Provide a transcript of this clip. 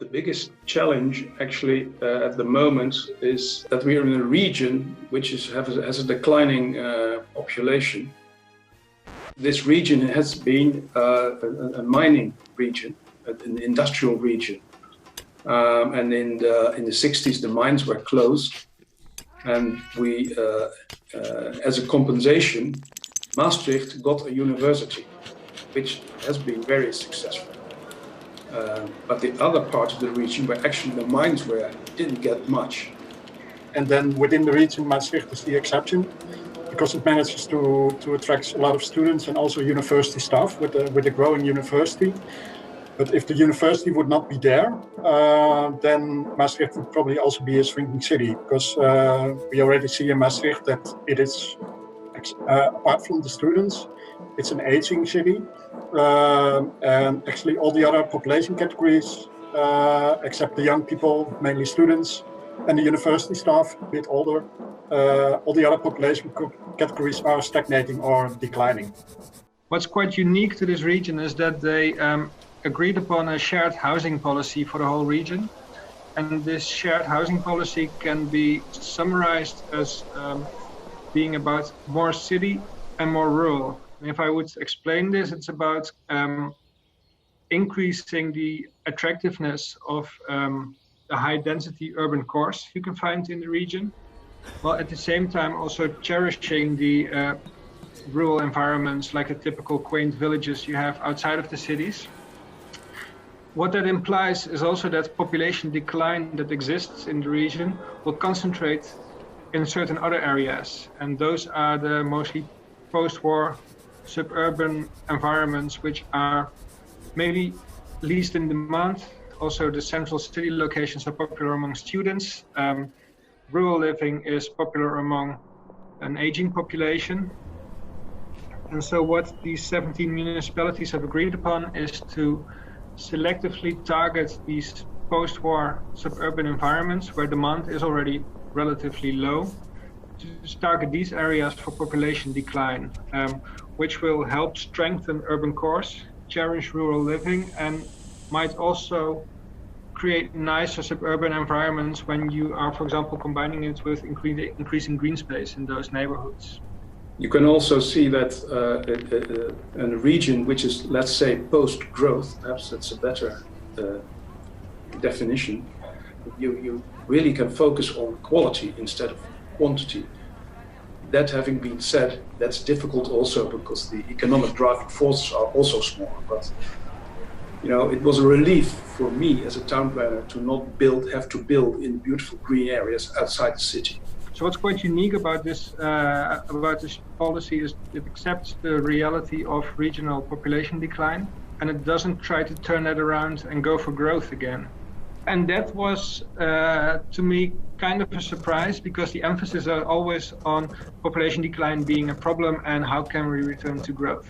The biggest challenge actually at the moment is that we are in a region which has a declining population. This region has been a mining region, an industrial region. And in the 60s, the mines were closed. And we, as a compensation, Maastricht got a university, which has been very successful. But the other parts of the region where actually the mines didn't get much. And then within the region, Maastricht is the exception, because it manages to attract a lot of students and also university staff with a growing university. But if the university would not be there, then Maastricht would probably also be a shrinking city, because we already see in Maastricht that it is, apart from the students, it's an aging city. And actually all the other population categories, except the young people, mainly students, and the university staff, a bit older, all the other population categories are stagnating or declining. What's quite unique to this region is that they agreed upon a shared housing policy for the whole region. And this shared housing policy can be summarized as being about more city and more rural. If I would explain this, it's about increasing the attractiveness of the high-density urban cores you can find in the region, while at the same time also cherishing the rural environments, like the typical quaint villages you have outside of the cities. What that implies is also that population decline that exists in the region will concentrate in certain other areas, and those are the mostly post-war suburban environments, which are maybe least in demand. Also, the central city locations are popular among students. Rural living is popular among an aging population. And so what these 17 municipalities have agreed upon is to selectively target these post-war suburban environments where demand is already relatively low, to target these areas for population decline, which will help strengthen urban cores, cherish rural living, and might also create nicer suburban environments when you are, for example, combining it with increasing green space in those neighborhoods. You can also see that in a region which is, let's say, post-growth, perhaps that's a better definition, you really can focus on quality instead of quantity. That having been said, that's difficult also because the economic driving forces are also small. But you know, it was a relief for me as a town planner to not have to build in beautiful green areas outside the city. So what's quite unique about this policy is it accepts the reality of regional population decline, and it doesn't try to turn that around and go for growth again. And that was, to me, kind of a surprise, because the emphasis are always on population decline being a problem and how can we return to growth.